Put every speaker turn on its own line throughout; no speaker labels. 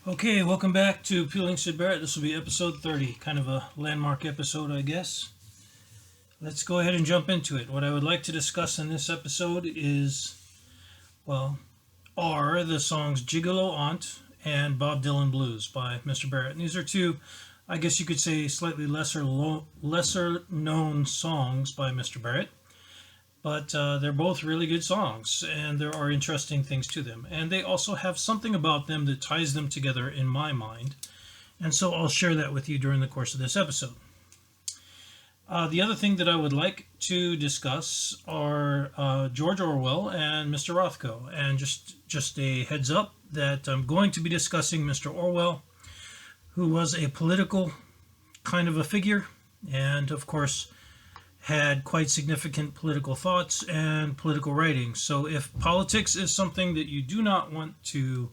Okay, welcome back to Peeling Syd Barrett. This will be episode 30, kind of a landmark episode, I guess. Let's go ahead and jump into it. What I would like to discuss in this episode is, well, are the songs Gigolo Aunt and Bob Dylan Blues by Mr. Barrett. And these are two, I guess you could say, slightly lesser known songs by Mr. Barrett. But they're both really good songs, and there are interesting things to them. And they also have something about them that ties them together in my mind. And so I'll share that with you during the course of this episode. The other thing that I would like to discuss are George Orwell and Mr. Rothko. And just a heads up that I'm going to be discussing Mr. Orwell, who was a political kind of a figure, and of course had quite significant political thoughts and political writings. So if politics is something that you do not want to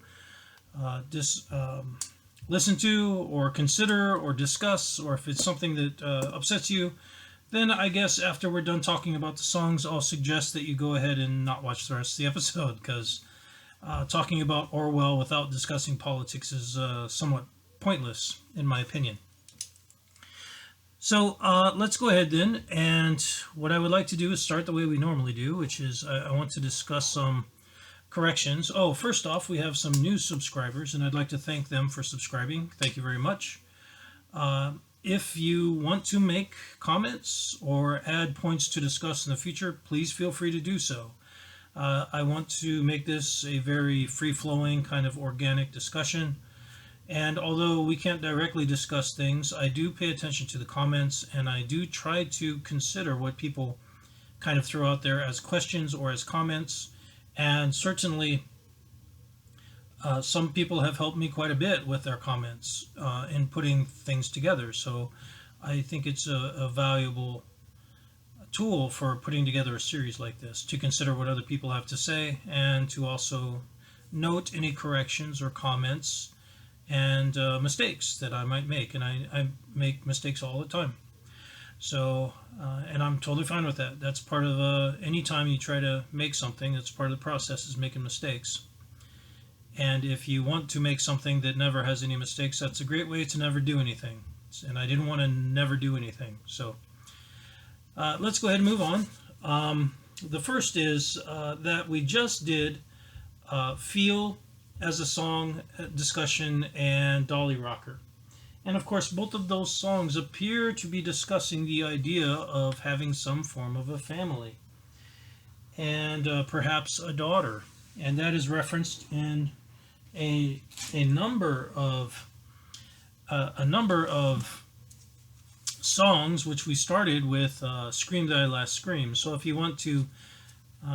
listen to or consider or discuss, or if it's something that upsets you, then I guess after we're done talking about the songs, I'll suggest that you go ahead and not watch the rest of the episode, because talking about Orwell without discussing politics is somewhat pointless, in my opinion. So let's go ahead then, and what I would like to do is start the way we normally do, which is I want to discuss some corrections. Oh, first off, we have some new subscribers, and I'd like to thank them for subscribing. Thank you very much. If you want to make comments or add points to discuss in the future, please feel free to do so. I want to make this a very free-flowing kind of organic discussion. And although we can't directly discuss things, I do pay attention to the comments, and I do try to consider what people kind of throw out there as questions or as comments. And certainly, some people have helped me quite a bit with their comments in putting things together. So I think it's a valuable tool for putting together a series like this, to consider what other people have to say and to also note any corrections or comments and mistakes that I might make. And I make mistakes all the time. So, and I'm totally fine with that. That's part of any time you try to make something, that's part of the process, is making mistakes. And if you want to make something that never has any mistakes, that's a great way to never do anything. And I didn't want to never do anything. So let's go ahead and move on. The first is that we just did Feel as a song discussion and Dolly Rocker. And of course, both of those songs appear to be discussing the idea of having some form of a family and perhaps a daughter. And that is referenced in a number of songs, which we started with Scream Thy Last Scream. So if you want to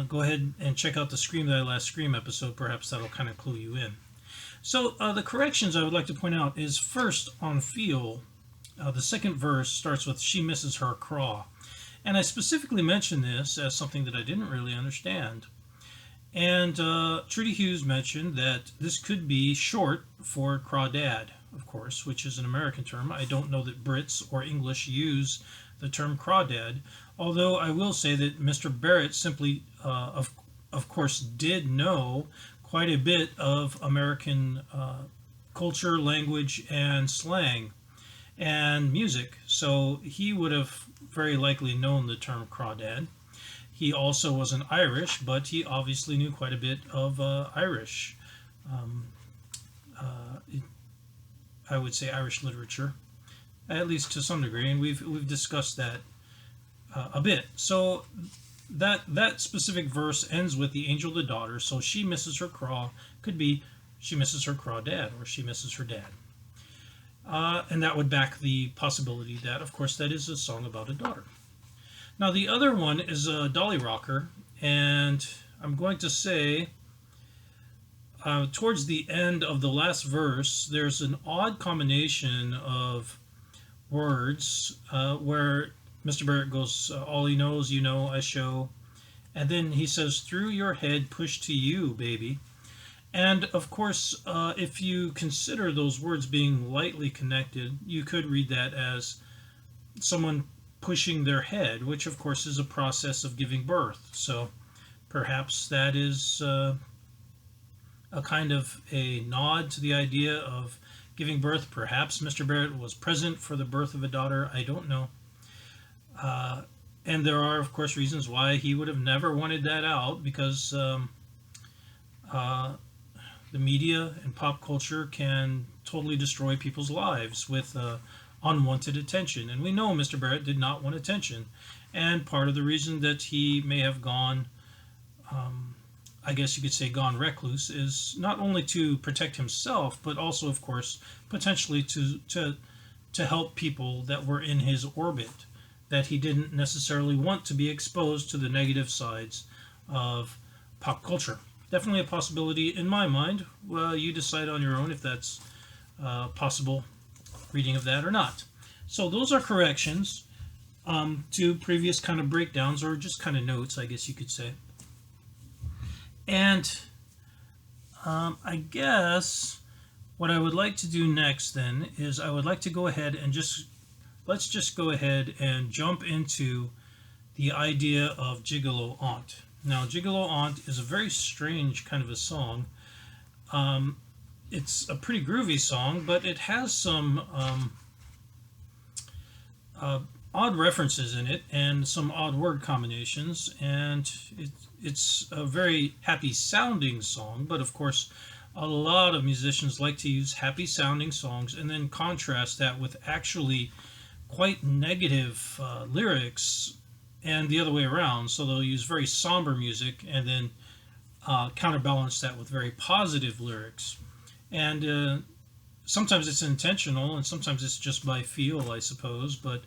go ahead and check out the Scream Thy Last Scream episode, perhaps that'll kind of clue you in. So the corrections I would like to point out is, first, on Feel, the second verse starts with "She misses her craw." And I specifically mentioned this as something that I didn't really understand. And Trudy Hughes mentioned that this could be short for crawdad, of course, which is an American term. I don't know that Brits or English use the term crawdad, although I will say that Mr. Barrett simply, of course, did know quite a bit of American culture, language, and slang and music. So he would have very likely known the term crawdad. He also wasn't Irish, but he obviously knew quite a bit of Irish. I would say Irish literature, at least to some degree, and we've discussed that a bit. So that specific verse ends with the angel, the daughter. So she misses her craw could be she misses her crawdad, or she misses her dad. And that would back the possibility that, of course, that is a song about a daughter. Now the other one is Dolly Rocker, and I'm going to say towards the end of the last verse, there's an odd combination of words where Mr. Barrett goes, all he knows, you know, I show. And then he says, through your head, push to you, baby. And of course, if you consider those words being lightly connected, you could read that as someone pushing their head, which of course is a process of giving birth. So perhaps that is a a kind of a nod to the idea of giving birth. Perhaps Mr. Barrett was present for the birth of a daughter. I don't know. And there are, of course, reasons why he would have never wanted that out, because the media and pop culture can totally destroy people's lives with unwanted attention. And we know Mr. Barrett did not want attention. And part of the reason that he may have gone, I guess you could say gone recluse, is not only to protect himself, but also, of course, potentially to help people that were in his orbit, that he didn't necessarily want to be exposed to the negative sides of pop culture. Definitely a possibility in my mind. Well, you decide on your own if that's possible reading of that or not. So those are corrections to previous kind of breakdowns, or just kind of notes, I guess you could say. And I guess what I would like to do next then is I would like to go ahead and let's just go ahead and jump into the idea of Gigolo Aunt. Now, Gigolo Aunt is a very strange kind of a song. It's a pretty groovy song, but it has some odd references in it and some odd word combinations, and it's a very happy sounding song, but of course a lot of musicians like to use happy sounding songs and then contrast that with actually quite negative lyrics, and the other way around. So they'll use very somber music and then counterbalance that with very positive lyrics. And sometimes it's intentional and sometimes it's just by feel, I suppose, but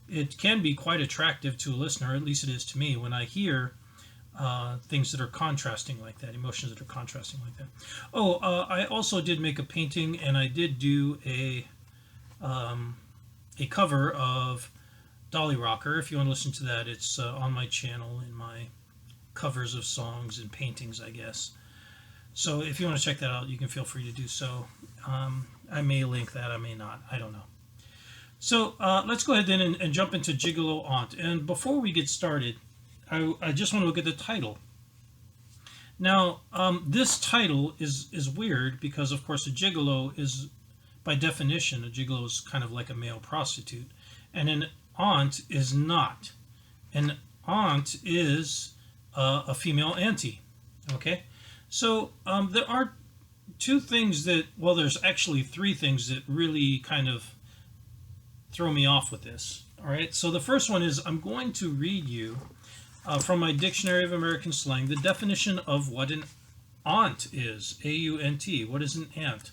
it can be quite attractive to a listener, at least it is to me, when I hear things that are contrasting like that, emotions that are contrasting like that. I also did make a painting, and I did do a cover of Dolly Rocker. If you want to listen to that, it's on my channel in my covers of songs and paintings, I guess. So if you want to check that out, you can feel free to do so. I may link that, I may not, I don't know. So let's go ahead then and jump into Gigolo Aunt. And before we get started, I just want to look at the title. Now, this title is weird because, of course, a gigolo is, by definition, a gigolo is kind of like a male prostitute. And an aunt is not. An aunt is a female auntie. Okay? So there are two things that, well, there's actually three things that really kind of throw me off with this. All right? So the first one is I'm going to read you from my Dictionary of American Slang the definition of what an aunt is. A-U-N-T. What is an aunt?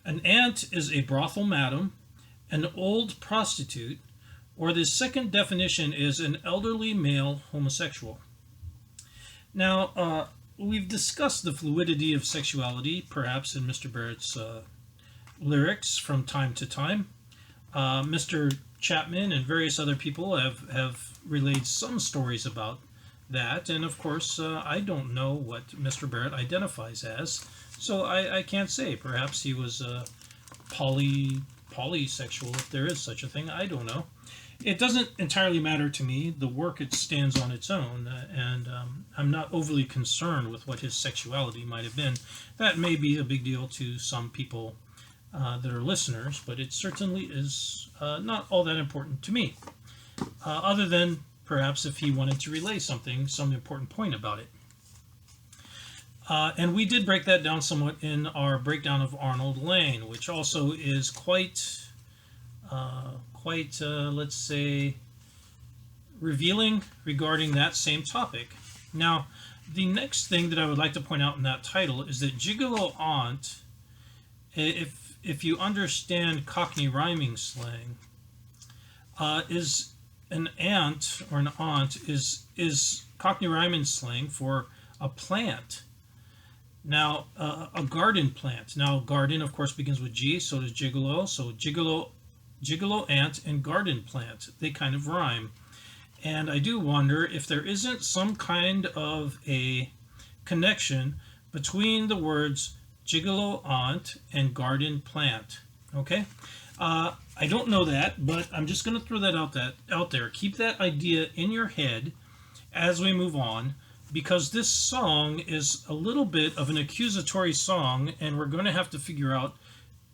An aunt is a brothel madam, an old prostitute, or the second definition is an elderly male homosexual. Now, we've discussed the fluidity of sexuality, perhaps in Mr. Barrett's lyrics from time to time. Mr. Chapman and various other people have relayed some stories about that, and of course I don't know what Mr. Barrett identifies as, so I can't say. Perhaps he was polysexual, if there is such a thing. I don't know. It doesn't entirely matter to me. The work, it stands on its own, and I'm not overly concerned with what his sexuality might have been. That may be a big deal to some people that are listeners, but it certainly is not all that important to me, other than perhaps if he wanted to relay some important point about it. And we did break that down somewhat in our breakdown of Arnold, Layne, which also is quite let's say, revealing regarding that same topic. Now, the next thing that I would like to point out in that title is that Gigolo Aunt, if you understand Cockney rhyming slang, is an aunt, or an aunt is Cockney rhyming slang for a plant. Now, a garden plant. Now, garden, of course, begins with G, so does gigolo. So Gigolo Aunt and garden plant, they kind of rhyme. And I do wonder if there isn't some kind of a connection between the words Gigolo Aunt and garden plant. Okay? I don't know that, but I'm just going to throw that out there. Keep that idea in your head as we move on. because this song is a little bit of an accusatory song, and we're going to have to figure out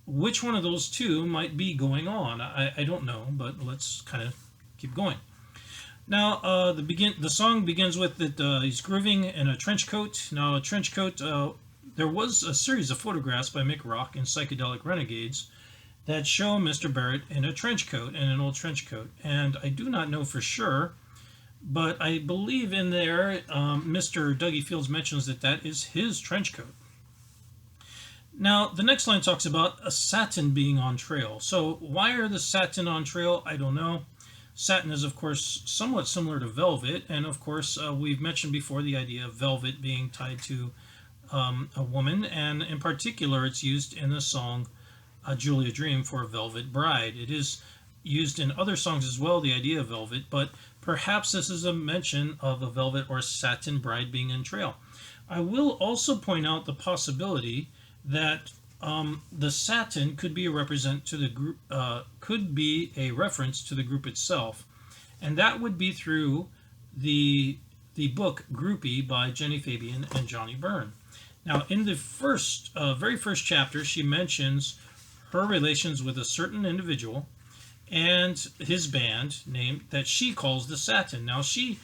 which one of those two might be going on. I don't know, but let's kind of keep going. Now, the song begins with that he's grooving in a trench coat. Now, a trench coat, there was a series of photographs by Mick Rock in Psychedelic Renegades that show Mr. Barrett in a trench coat, in an old trench coat. And I do not know for sure, but I believe in there Mr. Dougie Fields mentions that that is his trench coat. Now, the next line talks about a satin being on trail. So why are the satin on trail? I don't know. Satin is, of course, somewhat similar to velvet. And, of course, we've mentioned before the idea of velvet being tied to a woman. And, in particular, it's used in the song Julia Dream for a velvet bride. It is used in other songs as well, the idea of velvet. But perhaps this is a mention of a velvet or satin bride being on trail. I will also point out the possibility that the satin could be a represent to the group, could be a reference to the group itself, and that would be through the book Groupie by Jenny Fabian and Johnny Byrne. Now, in the very first chapter, she mentions her relations with a certain individual and his band name that she calls the Satin. Now, she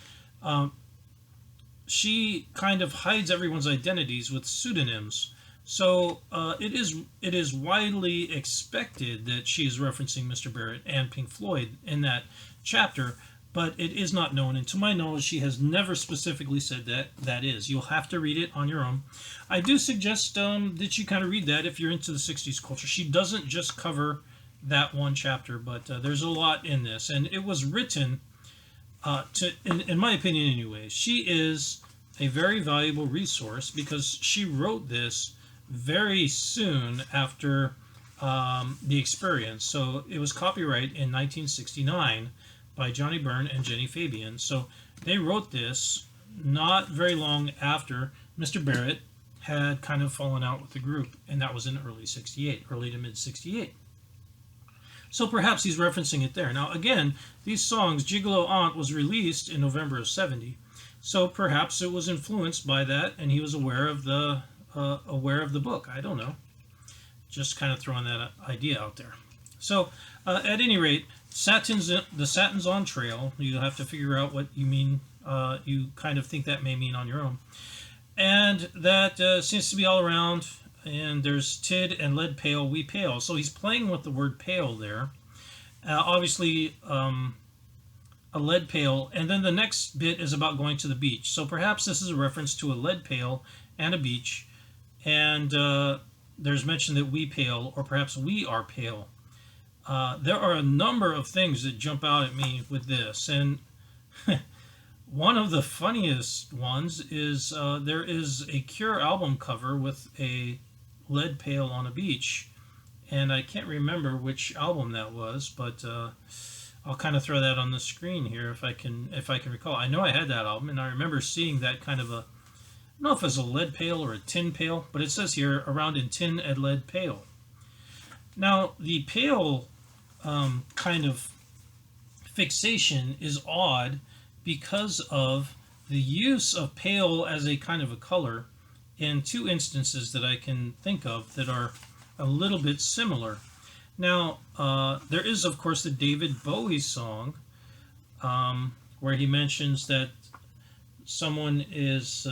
kind of hides everyone's identities with pseudonyms. So it is widely expected that she is referencing Mr. Barrett and Pink Floyd in that chapter, but it is not known. And to my knowledge, she has never specifically said that is. You'll have to read it on your own. I do suggest that you kind of read that if you're into the 60s culture. She doesn't just cover that one chapter, but there's a lot in this. And it was written, in my opinion anyway, she is a very valuable resource because she wrote this very soon after the experience. So it was copyright in 1969 by Johnny Byrne and Jenny Fabian. So they wrote this not very long after Mr. Barrett had kind of fallen out with the group, and that was in early to mid 68. So perhaps he's referencing it there. Now again, these songs, Gigolo Aunt was released in November of 70, so perhaps it was influenced by that and he was aware of the book. I don't know. Just kind of throwing that idea out there. So, at any rate, the satin's on trail. You'll have to figure out what you mean. You kind of think that may mean on your own. And that seems to be all around. And there's tid and lead pale, we pale. So he's playing with the word pale there. Obviously, a lead pail. And then the next bit is about going to the beach. So perhaps this is a reference to a lead pail and a beach. And there's mention that we pale, or perhaps we are pale. There are a number of things that jump out at me with this. And one of the funniest ones is there is a Cure album cover with a lead pail on a beach. And I can't remember which album that was, but I'll kind of throw that on the screen here if I can recall. I know I had that album, and I remember seeing that kind of I don't know if it's a lead pail or a tin pail, but it says here, around in tin and lead pail. Now, the pail kind of fixation is odd because of the use of pale as a kind of a color in two instances that I can think of that are a little bit similar. Now, there is, of course, the David Bowie song where he mentions that someone is...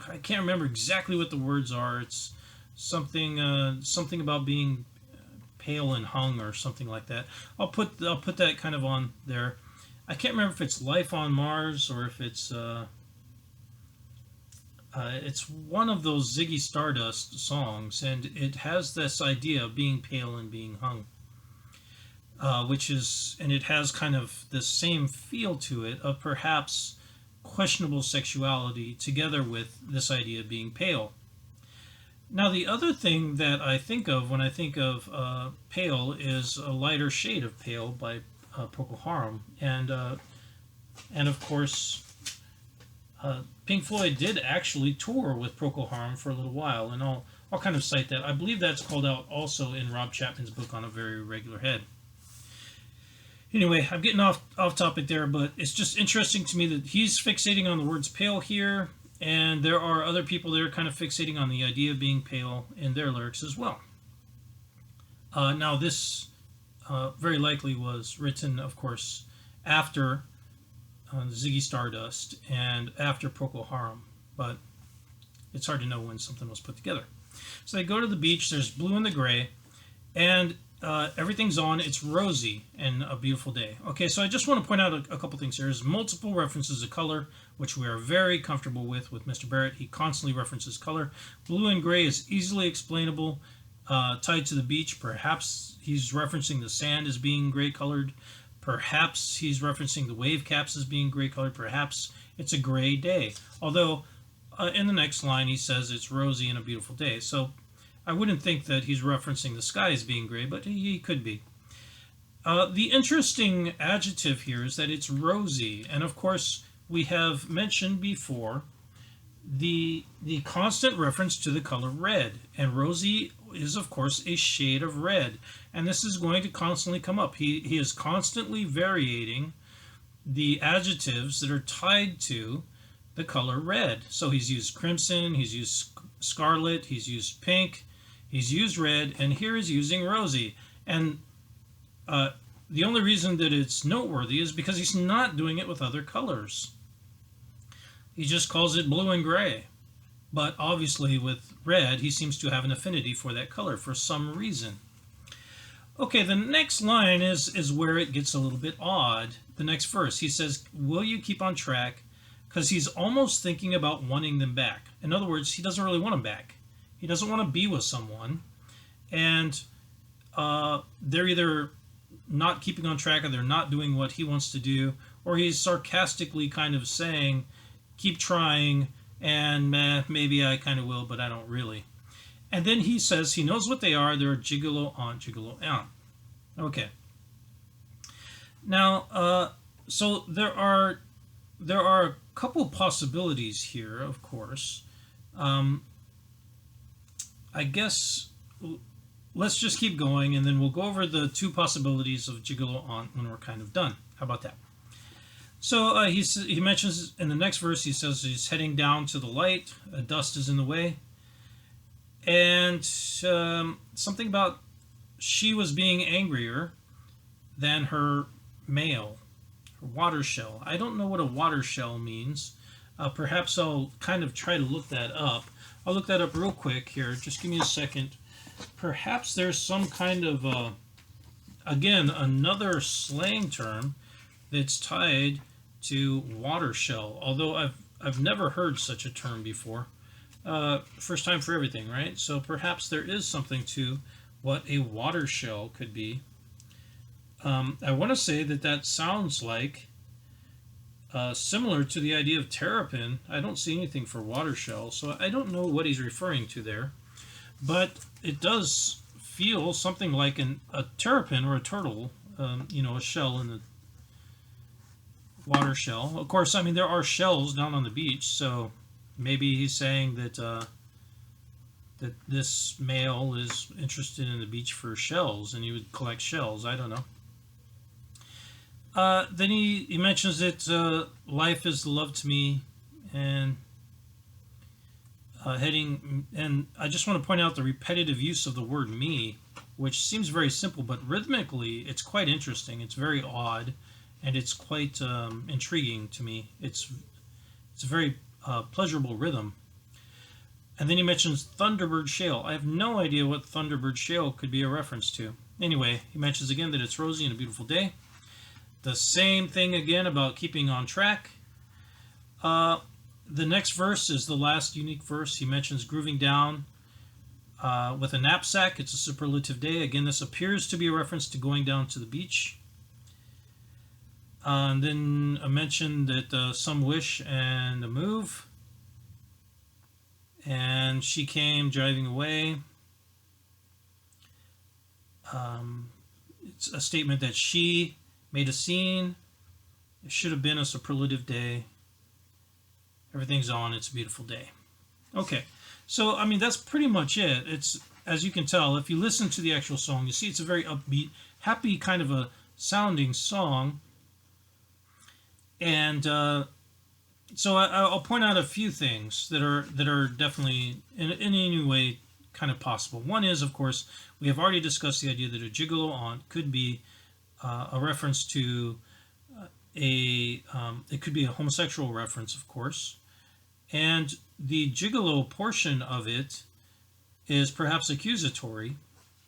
I can't remember exactly what the words are. It's something about being pale and hung or something like that. I'll put that kind of on there. I can't remember if it's Life on Mars or if it's one of those Ziggy Stardust songs, and it has this idea of being pale and being hung. And it has kind of the same feel to it of perhaps questionable sexuality together with this idea of being pale. Now, the other thing that I think of when I think of pale is A Lighter Shade of Pale by Procol Harum. And of course, Pink Floyd did actually tour with Procol Harum for a little while, and I'll kind of cite that. I believe that's called out also in Rob Chapman's book On a Very Irregular Head. Anyway, I'm getting off topic there, but it's just interesting to me that he's fixating on the words pale here, and there are other people that are kind of fixating on the idea of being pale in their lyrics as well. Now, this very likely was written, of course, after Ziggy Stardust and after Procol Harum, but it's hard to know when something was put together. So they go to the beach, there's blue and the gray, and everything's on, it's rosy and a beautiful day. Okay, so I just want to point out a couple things here. There's multiple references to color, which we are very comfortable with Mr. Barrett. He constantly references color. Blue and gray is easily explainable, tied to the beach. Perhaps he's referencing the sand as being gray colored. Perhaps he's referencing the wave caps as being gray colored. Perhaps it's a gray day. Although in the next line he says it's rosy and a beautiful day. So I wouldn't think that he's referencing the sky as being gray, but he could be. The interesting adjective here is that it's rosy. And of course, we have mentioned before the constant reference to the color red. And rosy is, of course, a shade of red. And this is going to constantly come up. He is constantly varying the adjectives that are tied to the color red. So he's used crimson, he's used scarlet, he's used pink, he's used red, and here he's using rosy. And the only reason that it's noteworthy is because he's not doing it with other colors. He just calls it blue and gray. But obviously with red, he seems to have an affinity for that color for some reason. Okay, the next line is where it gets a little bit odd. The next verse, he says, will you keep on track? Because he's almost thinking about wanting them back. In other words, he doesn't really want them back. He doesn't want to be with someone. And they're either not keeping on track or they're not doing what he wants to do. Or he's sarcastically kind of saying, keep trying, and maybe I kind of will, but I don't really. And then he says he knows what they are. They're Gigolo Aunt, Gigolo Aunt. Okay. Now, so there are a couple possibilities here, of course. I guess let's just keep going, and then we'll go over the two possibilities of Gigolo Aunt when we're kind of done. How about that? So he mentions in the next verse, he says he's heading down to the light. Dust is in the way. And something about she was being angrier than her male, her water shell. I don't know what a water shell means. Perhaps I'll kind of try to look that up. I'll look that up real quick here. Just give me a second. Perhaps there's some kind of, again, another slang term that's tied to water shell. Although I've never heard such a term before. First time for everything, right? So perhaps there is something to what a water shell could be. I want to say that sounds like similar to the idea of terrapin. I don't see anything for water shell, so I don't know what he's referring to there. But it does feel something like a terrapin or a turtle, a shell in the water shell. Of course, I mean, there are shells down on the beach, so maybe he's saying that that this male is interested in the beach for shells, and he would collect shells. I don't know. Then he mentions that life is love to me, and and I just want to point out the repetitive use of the word me, which seems very simple, but rhythmically it's quite interesting. It's very odd, and it's quite intriguing to me. It's a very pleasurable rhythm. And then he mentions Thunderbird Shale. I have no idea what Thunderbird Shale could be a reference to. Anyway, he mentions again that it's rosy and a beautiful day. The same thing again about keeping on track. The next verse is the last unique verse. He mentions grooving down with a knapsack. It's a superlative day. Again, this appears to be a reference to going down to the beach. And then I mentioned that some wish and a move. And she came driving away. It's a statement that she made a scene. It should have been a superlative day. Everything's on. It's a beautiful day. Okay. So, I mean, that's pretty much it. It's, as you can tell, if you listen to the actual song, you see it's a very upbeat, happy kind of a sounding song. And so I'll point out a few things that are definitely in any way kind of possible. One is, of course, we have already discussed the idea that a gigolo aunt could be a reference to it could be a homosexual reference, of course, and the gigolo portion of it is perhaps accusatory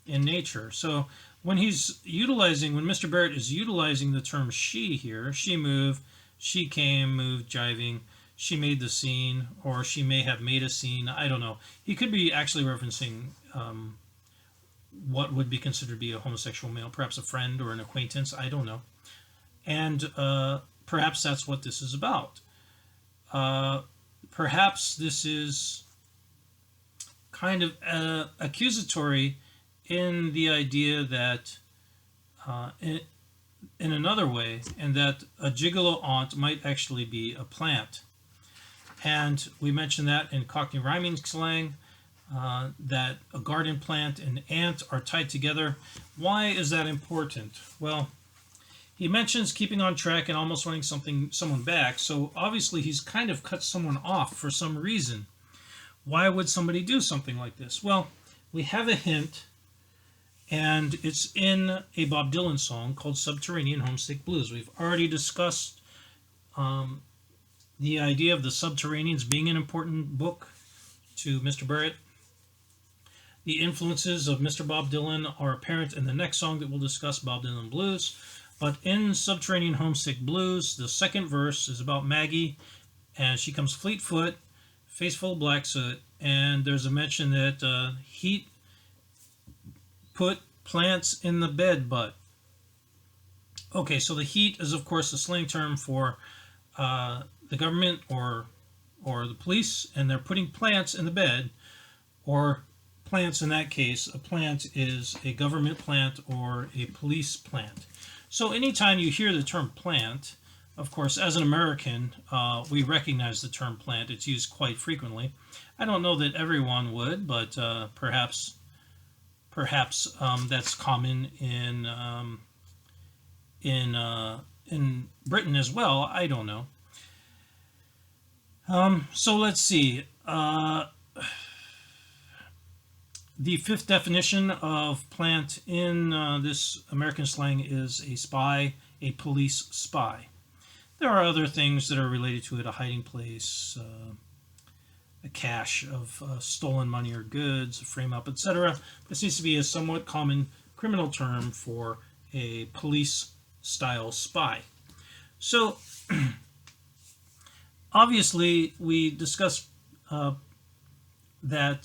in nature. So when Mr. Barrett is utilizing the term she here, she moved, she came, moved, jiving, she made the scene, or she may have made a scene, I don't know. He could be actually referencing what would be considered to be a homosexual male, perhaps a friend or an acquaintance, I don't know. And perhaps that's what this is about. Perhaps this is kind of accusatory in the idea that, in another way, and that a gigolo aunt might actually be a plant. And we mentioned that in Cockney rhyming slang, that a garden plant and aunt are tied together. Why is that important? Well, he mentions keeping on track and almost running someone back, so obviously he's kind of cut someone off for some reason. Why would somebody do something like this? Well, we have a hint, and it's in a Bob Dylan song called Subterranean Homesick Blues. We've already discussed the idea of the Subterraneans being an important book to Mr. Barrett. The influences of Mr. Bob Dylan are apparent in the next song that we'll discuss, Bob Dylan Blues. But in Subterranean Homesick Blues, the second verse is about Maggie, and she comes fleet-foot, face full of black soot, and there's a mention that heat put plants in the bed butt. Okay, so the heat is, of course, a slang term for the government or the police, and they're putting plants in the bed, or plants in that case. A plant is a government plant or a police plant. So anytime you hear the term plant, of course, as an American, we recognize the term plant. It's used quite frequently. I don't know that everyone would, but perhaps that's common in Britain as well. I don't know. So let's see. The fifth definition of plant in this American slang is a spy, a police spy. There are other things that are related to it: a hiding place, a cache of stolen money or goods, a frame-up, etc. This seems to be a somewhat common criminal term for a police-style spy. So, obviously, we discussed that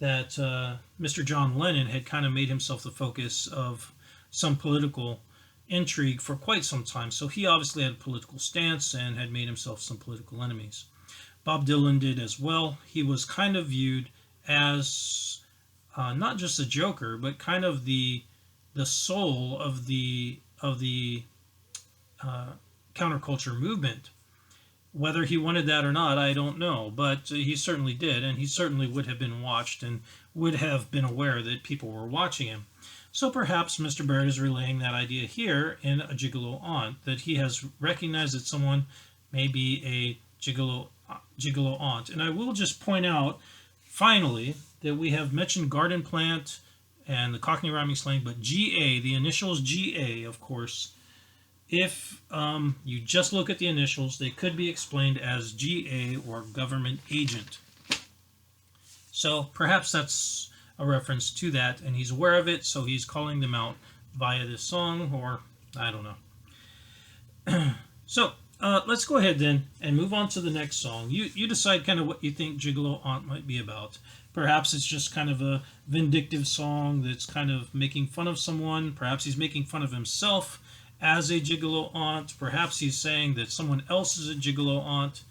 Mr. John Lennon had kind of made himself the focus of some political intrigue for quite some time. So he obviously had a political stance and had made himself some political enemies. Bob Dylan did as well. He was kind of viewed as not just a joker, but kind of the soul of the counterculture movement. Whether he wanted that or not, I don't know, but he certainly did, and he certainly would have been watched and would have been aware that people were watching him. So perhaps Mr. Barrett is relaying that idea here in a gigolo aunt, that he has recognized that someone may be a gigolo aunt. And I will just point out, finally, that we have mentioned garden plant and the Cockney rhyming slang, but GA, the initials GA, of course, if you just look at the initials, they could be explained as GA or government agent. So perhaps that's a reference to that, and he's aware of it, so he's calling them out via this song, or I don't know. So let's go ahead then and move on to the next song. You decide kind of what you think Gigolo Aunt might be about. Perhaps it's just kind of a vindictive song that's kind of making fun of someone. Perhaps he's making fun of himself as a gigolo aunt. Perhaps he's saying that someone else is a gigolo aunt,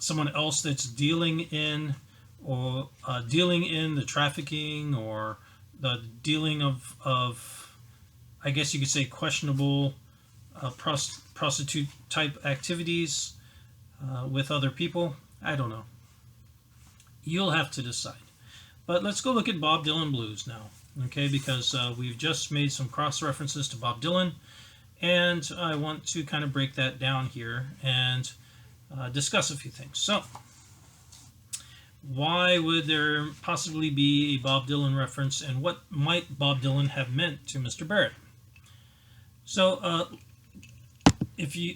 someone else that's dealing in the trafficking or the dealing of I guess you could say questionable prostitute type activities with other people. I don't know. You'll have to decide. But let's go look at Bob Dylan blues now, okay? Because we've just made some cross references to Bob Dylan, and I want to kind of break that down here and discuss a few things. So, why would there possibly be a Bob Dylan reference, and what might Bob Dylan have meant to Mr. Barrett? So,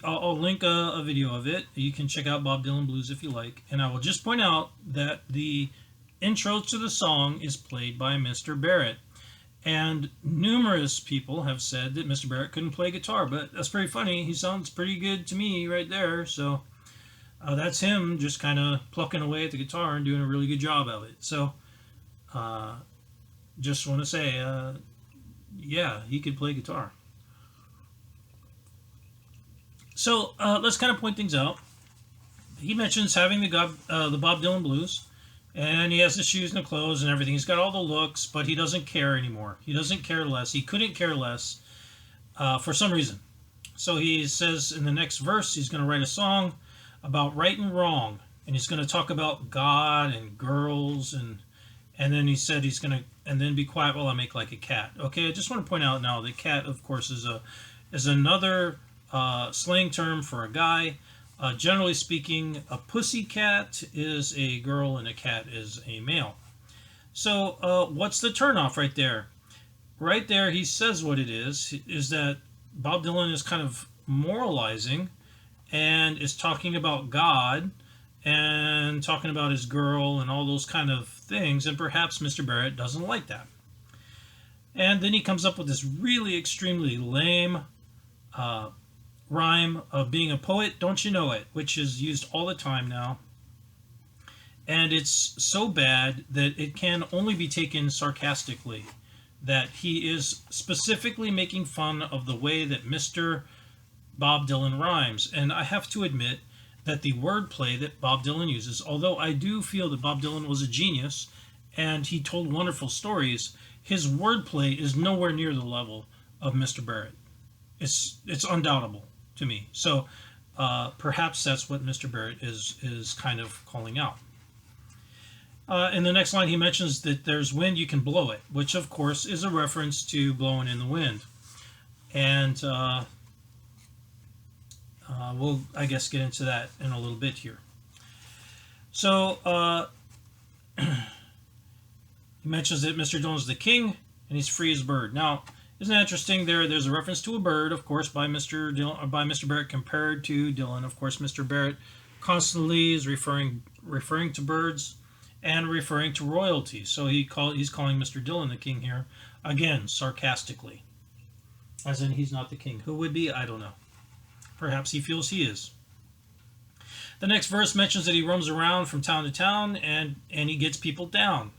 I'll link a video of it. You can check out Bob Dylan Blues if you like, and I will just point out that the intro to the song is played by Mr. Barrett. And numerous people have said that Mr. Barrett couldn't play guitar, but that's pretty funny. He sounds pretty good to me right there. So that's him just kind of plucking away at the guitar and doing a really good job of it. So just want to say, yeah, he could play guitar. So let's kind of point things out. He mentions having the Bob Dylan Blues. And he has the shoes and the clothes and everything. He's got all the looks, but he doesn't care anymore. He doesn't care less. He couldn't care less for some reason. So he says in the next verse, he's going to write a song about right and wrong. And he's going to talk about God and girls. And then he said he's going to, and then be quiet while I make like a cat. Okay, I just want to point out now that cat, of course, is another slang term for a guy. Generally speaking, a pussy cat is a girl and a cat is a male. So what's the turnoff right there? Right there, he says what it is that Bob Dylan is kind of moralizing and is talking about God and talking about his girl and all those kind of things, and perhaps Mr. Barrett doesn't like that. And then he comes up with this really extremely lame rhyme of being a poet, don't you know it, which is used all the time now. And it's so bad that it can only be taken sarcastically, that he is specifically making fun of the way that Mr. Bob Dylan rhymes. And I have to admit that the wordplay that Bob Dylan uses, although I do feel that Bob Dylan was a genius and he told wonderful stories, his wordplay is nowhere near the level of Mr. Barrett. It's undoubtable to me. So perhaps that's what Mr. Barrett is kind of calling out. In the next line, he mentions that there's wind, you can blow it, which of course is a reference to blowing in the wind. And we'll, I guess, get into that in a little bit here. So he mentions that Mr. Dylan's the king and he's free as a bird. Now, isn't that interesting? There's a reference to a bird, of course, by Mr. Barrett compared to Dylan. Of course, Mr. Barrett constantly is referring to birds and referring to royalty. So he's calling Mr. Dylan the king here, again, sarcastically. As in, he's not the king. Who would be? I don't know. Perhaps he feels he is. The next verse mentions that he roams around from town to town and he gets people down.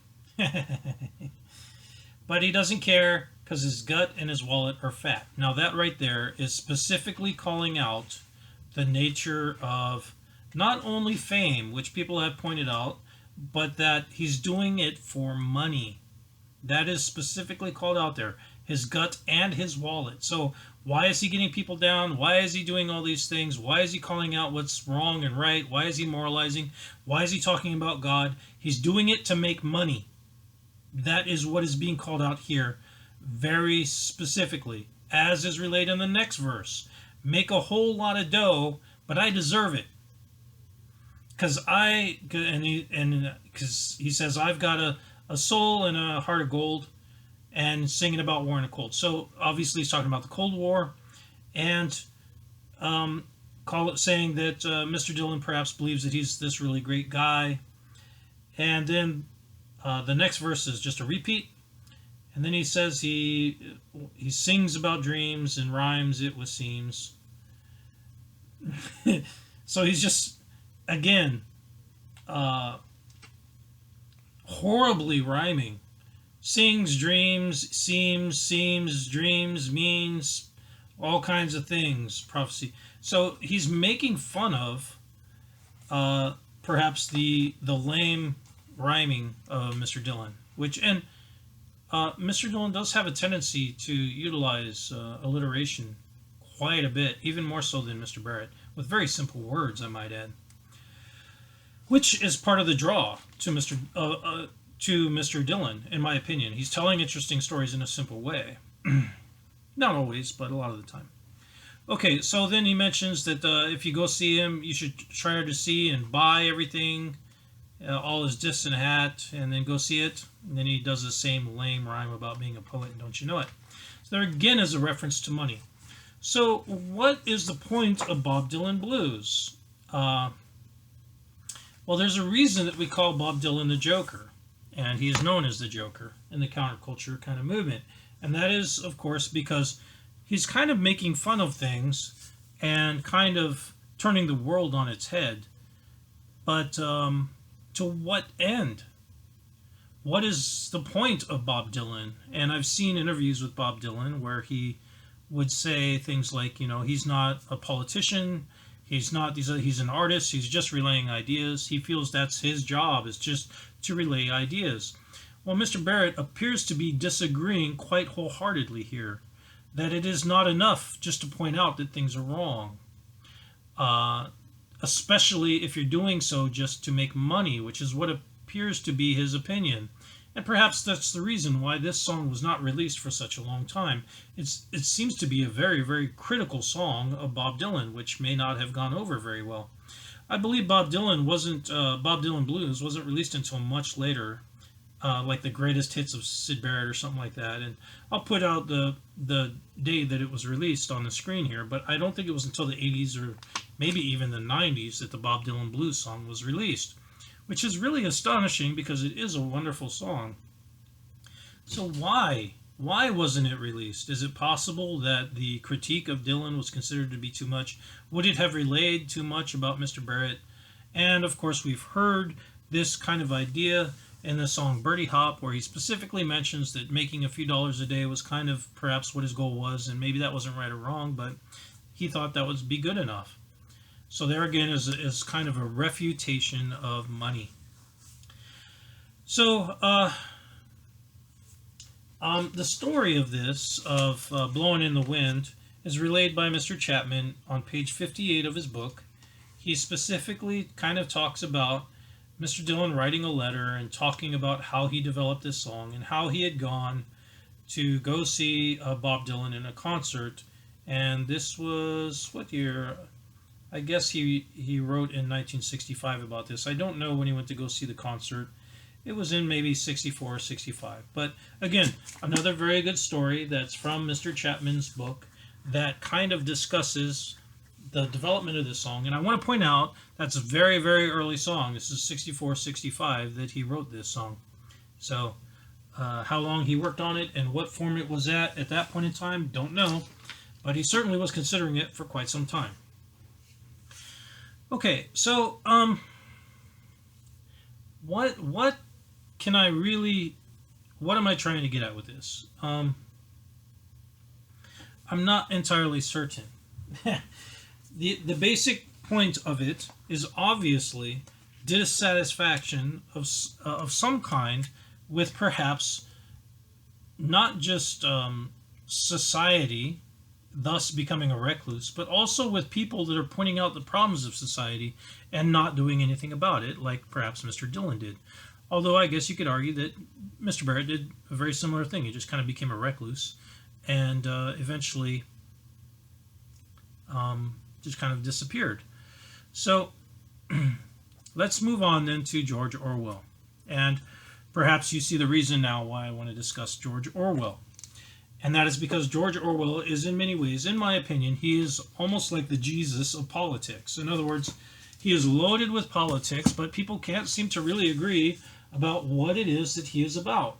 But he doesn't care, because his gut and his wallet are fat. Now that right there is specifically calling out the nature of not only fame, which people have pointed out, but that he's doing it for money. That is specifically called out there. His gut and his wallet. So why is he getting people down? Why is he doing all these things? Why is he calling out what's wrong and right? Why is he moralizing? Why is he talking about God? He's doing it to make money. That is what is being called out here very specifically, as is related in the next verse. Make a whole lot of dough, but I deserve it. Because he says, I've got a soul and a heart of gold, and singing about war and a cold. So obviously he's talking about the Cold War, and saying that Mr. Dylan perhaps believes that he's this really great guy. And then the next verse is just a repeat. And then he says he sings about dreams and rhymes it with seams. So he's just, again, horribly rhyming. Sings, dreams, seems, dreams, means, all kinds of things, prophecy. So he's making fun of perhaps the lame rhyming of Mr. Dylan, and Mr. Dylan does have a tendency to utilize alliteration quite a bit, even more so than Mr. Barrett, with very simple words, I might add, which is part of the draw to to Mr. Dylan, in my opinion. He's telling interesting stories in a simple way. Not always, but a lot of the time. Okay, so then he mentions that if you go see him, you should try to see and buy everything, all his discs and a hat, and then go see it. And then he does the same lame rhyme about being a poet, and don't you know it? So there again is a reference to money. So what is the point of Bob Dylan blues? Well, there's a reason that we call Bob Dylan the Joker, and he is known as the Joker in the counterculture kind of movement. And that is, of course, because he's kind of making fun of things and kind of turning the world on its head. But to what end? What is the point of Bob Dylan? And I've seen interviews with Bob Dylan where he would say things like, you know, he's not a politician, he's an artist, he's just relaying ideas. He feels that's his job, is just to relay ideas. Well, Mr. Barrett appears to be disagreeing quite wholeheartedly here, that it is not enough just to point out that things are wrong, especially if you're doing so just to make money, which is what appears to be his opinion. And perhaps that's the reason why this song was not released for such a long time. It seems to be a very, very critical song of Bob Dylan, which may not have gone over very well. I believe Bob Dylan Blues wasn't released until much later, like the greatest hits of Syd Barrett or something like that. And I'll put out the day that it was released on the screen here, but I don't think it was until the 80s or maybe even the 90s that the Bob Dylan Blues song was released, which is really astonishing because it is a wonderful song. So why wasn't it released? Is it possible that the critique of Dylan was considered to be too much? Would it have relayed too much about Mr. Barrett? And of course we've heard this kind of idea in the song Birdie Hop, where he specifically mentions that making a few dollars a day was kind of perhaps what his goal was, and maybe that wasn't right or wrong, but he thought that would be good enough. So there again is kind of a refutation of money. So the story of this, of Blowing in the Wind, is relayed by Mr. Chapman on page 58 of his book. He specifically kind of talks about Mr. Dylan writing a letter and talking about how he developed this song and how he had gone to go see Bob Dylan in a concert. And this was, what year? I guess he wrote in 1965 about this. I don't know when he went to go see the concert. It was in maybe 64 or 65. But again, another very good story that's from Mr. Chapman's book that kind of discusses the development of this song. And I want to point out that's a very, very early song. This is 64, 65 that he wrote this song. So how long he worked on it and what form it was at that point in time, don't know. But he certainly was considering it for quite some time. Okay, so what can I really, what am I trying to get at with this? I'm not entirely certain. The basic point of it is obviously dissatisfaction of some kind with perhaps not just society, thus becoming a recluse, but also with people that are pointing out the problems of society and not doing anything about it, like perhaps Mr. Dylan did. Although I guess you could argue that Mr. Barrett did a very similar thing. He just kind of became a recluse and eventually just kind of disappeared. So let's move on then to George Orwell. And perhaps you see the reason now why I want to discuss George Orwell. And that is because George Orwell is in many ways, in my opinion, he is almost like the Jesus of politics. In other words, he is loaded with politics, but people can't seem to really agree about what it is that he is about.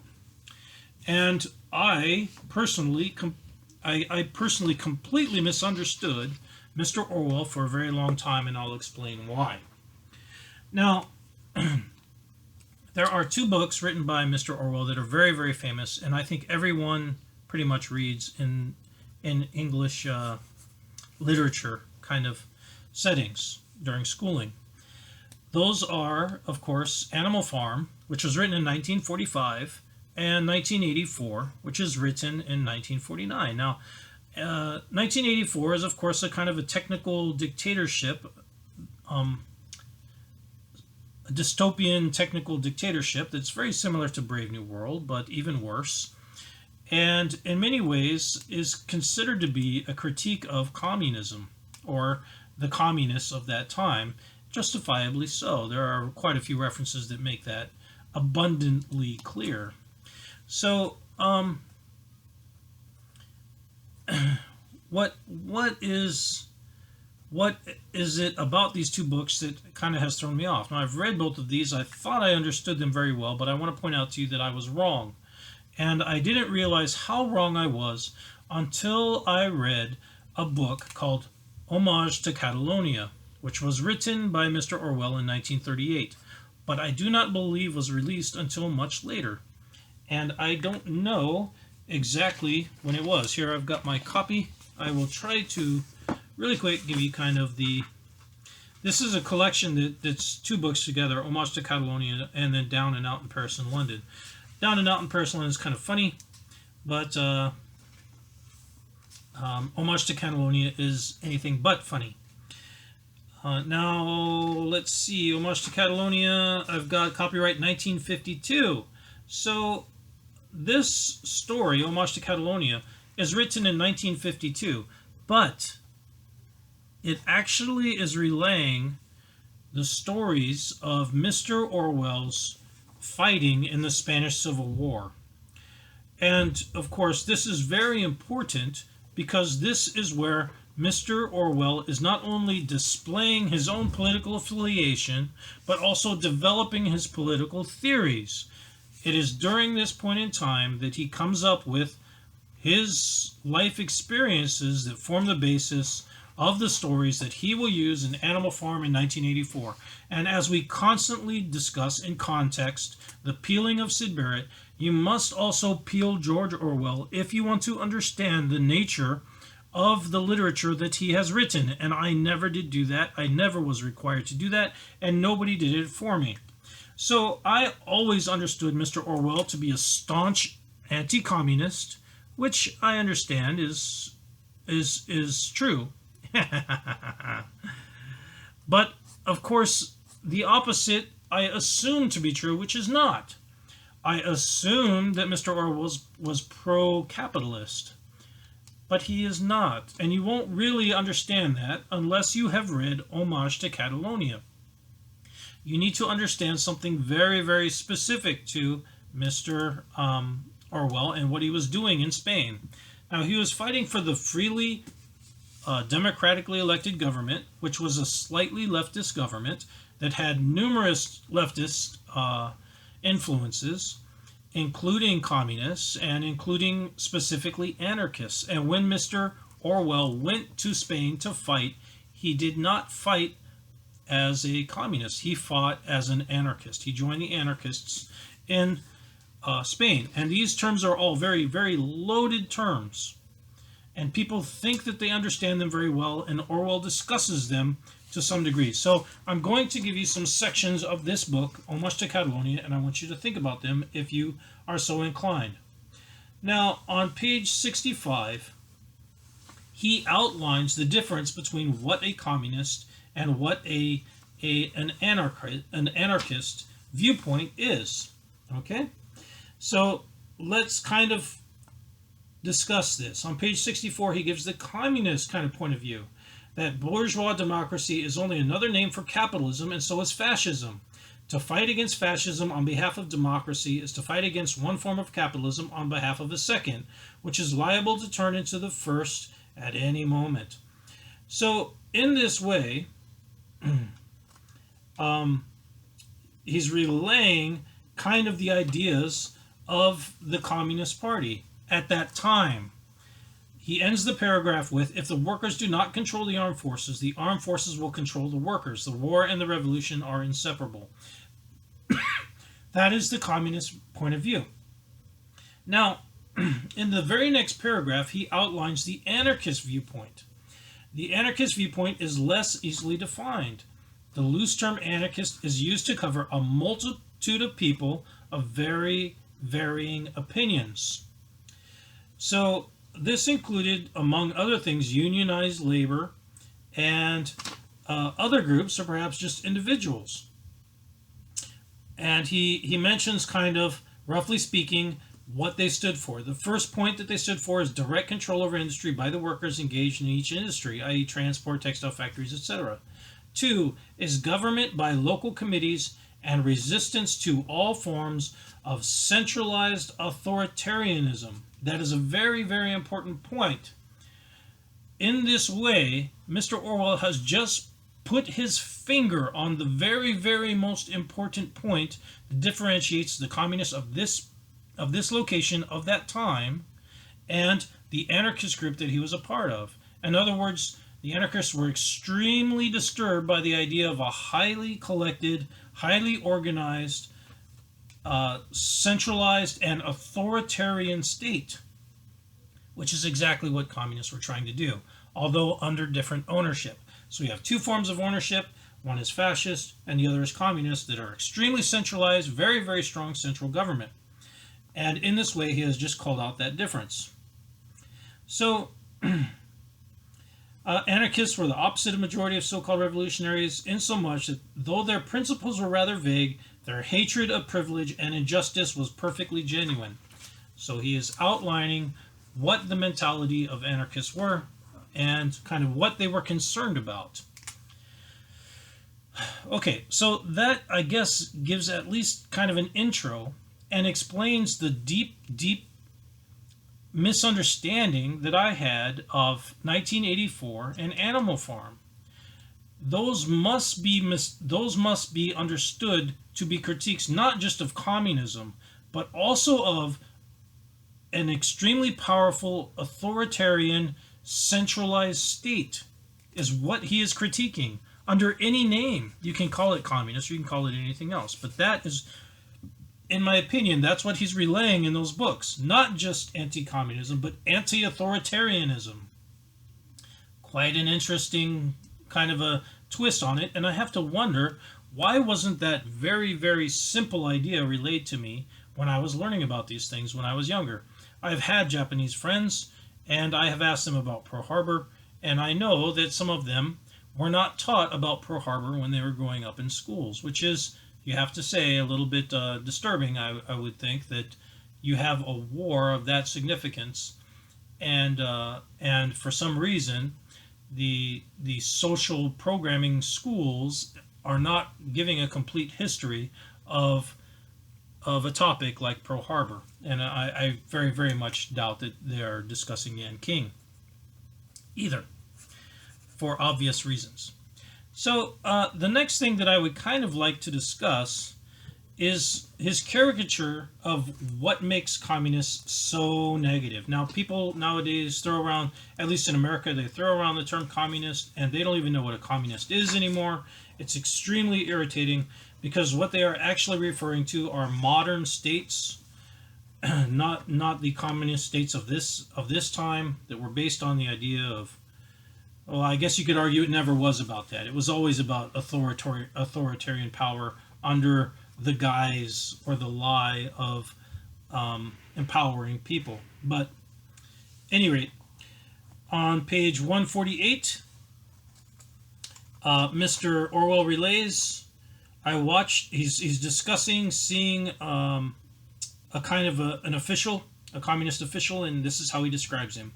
And I personally completely misunderstood Mr. Orwell for a very long time, and I'll explain why. Now, there are two books written by Mr. Orwell that are very, very famous, and I think everyone pretty much reads in English literature kind of settings during schooling. Those are, of course, Animal Farm, which was written in 1945, and 1984, which is written in 1949. Now, 1984 is, of course, a kind of a technical dictatorship a dystopian technical dictatorship that's very similar to Brave New World, but even worse, and in many ways is considered to be a critique of communism, or the communists of that time, justifiably so. There are quite a few references that make that abundantly clear. So, what is it about these two books that kind of has thrown me off? Now, I've read both of these. I thought I understood them very well, but I want to point out to you that I was wrong. And I didn't realize how wrong I was until I read a book called Homage to Catalonia, which was written by Mr. Orwell in 1938, but I do not believe was released until much later. And I don't know exactly when it was. Here I've got my copy. I will try to really quick give you kind of the... This is a collection that's two books together, Homage to Catalonia and then Down and Out in Paris and London. Down and Out in Paris and London is kind of funny, but Homage to Catalonia is anything but funny. Now, let's see. Homage to Catalonia, I've got copyright 1952. So, this story, Homage to Catalonia, is written in 1952, but it actually is relaying the stories of Mr. Orwell's fighting in the Spanish Civil War. And, of course, this is very important because this is where Mr. Orwell is not only displaying his own political affiliation, but also developing his political theories. It is during this point in time that he comes up with his life experiences that form the basis of the stories that he will use in Animal Farm in 1984. And as we constantly discuss in context the peeling of Syd Barrett, you must also peel George Orwell if you want to understand the nature of the literature that he has written. And I never did do that. I never was required to do that, and nobody did it for me. So I always understood Mr. Orwell to be a staunch anti-communist, which I understand is true. But, of course, the opposite I assume to be true, which is not. I assume that Mr. Orwell was pro-capitalist, but he is not. And you won't really understand that unless you have read Homage to Catalonia. You need to understand something very, very specific to Mr. Orwell and what he was doing in Spain. Now, he was fighting for the freely democratically elected government, which was a slightly leftist government that had numerous leftist influences, including communists and including specifically anarchists. And when Mr. Orwell went to Spain to fight, he did not fight as a communist. He fought as an anarchist. He joined the anarchists in Spain. And these terms are all very, very loaded terms. And people think that they understand them very well, and Orwell discusses them to some degree. So I'm going to give you some sections of this book, Homage to Catalonia, and I want you to think about them if you are so inclined. Now, on page 65, he outlines the difference between what a communist and what an anarchist viewpoint is. Okay? So let's kind of discuss this. On page 64, he gives the communist kind of point of view, that bourgeois democracy is only another name for capitalism, and so is fascism. To fight against fascism on behalf of democracy is to fight against one form of capitalism on behalf of a second, which is liable to turn into the first at any moment. So, in this way, he's relaying kind of the ideas of the Communist Party at that time. He ends the paragraph with, if the workers do not control the armed forces will control the workers. The war and the revolution are inseparable. That is the communist point of view. Now, in the very next paragraph, he outlines the anarchist viewpoint. The anarchist viewpoint is less easily defined. The loose term anarchist is used to cover a multitude of people of very varying opinions. So this included, among other things, unionized labor and other groups, or perhaps just individuals. And he mentions kind of, roughly speaking, what they stood for. The first point that they stood for is direct control over industry by the workers engaged in each industry, i.e. transport, textile factories, etc. 2 is government by local committees and resistance to all forms of centralized authoritarianism. That is a very, very important point. In this way, Mr. Orwell has just put his finger on the very, very most important point that differentiates the communists of this location, of that time, and the anarchist group that he was a part of. In other words, the anarchists were extremely disturbed by the idea of a highly collected, highly organized, centralized, and authoritarian state, which is exactly what communists were trying to do, although under different ownership. So we have two forms of ownership. One is fascist, and the other is communist, that are extremely centralized, very, very strong central government. And in this way, he has just called out that difference. So, anarchists were the opposite of majority of so-called revolutionaries, insomuch that though their principles were rather vague, their hatred of privilege and injustice was perfectly genuine. So he is outlining what the mentality of anarchists were and kind of what they were concerned about. Okay, so that, I guess, gives at least kind of an intro and explains the deep, deep misunderstanding that I had of 1984 and Animal Farm. Those must be understood to be critiques not just of communism, but also of an extremely powerful, authoritarian, centralized state, is what he is critiquing. Under any name, you can call it communist, or you can call it anything else, but that is, in my opinion, that's what he's relaying in those books. Not just anti-communism, but anti-authoritarianism. Quite an interesting kind of a twist on it, and I have to wonder, why wasn't that very, very simple idea relayed to me when I was learning about these things when I was younger? I've had Japanese friends, and I have asked them about Pearl Harbor, and I know that some of them were not taught about Pearl Harbor when they were growing up in schools, which is, you have to say, a little bit disturbing, I would think, that you have a war of that significance, and for some reason, the social programming schools are not giving a complete history of a topic like Pearl Harbor, and I very, very much doubt that they are discussing Nanking either, for obvious reasons. So the next thing that I would kind of like to discuss is his caricature of what makes communists so negative. Now, people nowadays throw around, at least in America, they throw around the term communist, and they don't even know what a communist is anymore. It's extremely irritating, because what they are actually referring to are modern states, not the communist states of this time that were based on the idea of, well, I guess you could argue it never was about that. It was always about authoritarian power under the guise or the lie of empowering people. But, at any rate, on page 148, Mr. Orwell relays, he's discussing seeing a kind of an official, a communist official, and this is how he describes him.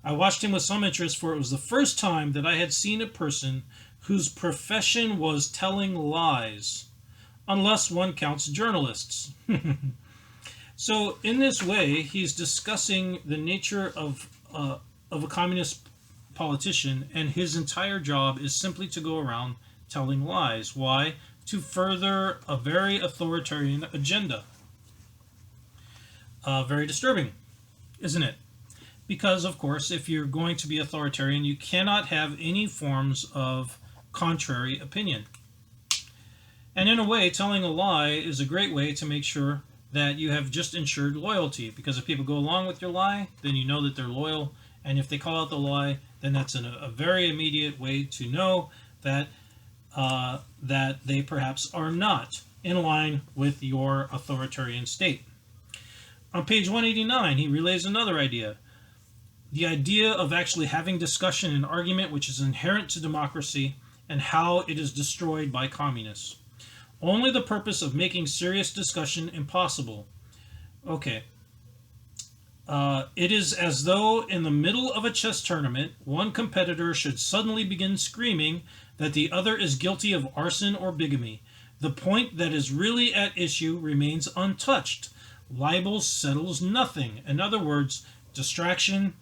I watched him with some interest, for it was the first time that I had seen a person whose profession was telling lies, unless one counts journalists. So in this way, he's discussing the nature of a communist politician, and his entire job is simply to go around telling lies. Why? To further a very authoritarian agenda. Very disturbing, isn't it? Because, of course, if you're going to be authoritarian, you cannot have any forms of contrary opinion. And in a way, telling a lie is a great way to make sure that you have just ensured loyalty. Because if people go along with your lie, then you know that they're loyal. And if they call out the lie, then that's a very immediate way to know that that they perhaps are not in line with your authoritarian state. On page 189, he relays another idea. The idea of actually having discussion and argument, which is inherent to democracy, and how it is destroyed by communists. only the purpose of making serious discussion impossible. Okay. It is as though in the middle of a chess tournament, one competitor should suddenly begin screaming that the other is guilty of arson or bigamy. The point that is really at issue remains untouched. Libel settles nothing. In other words, distraction,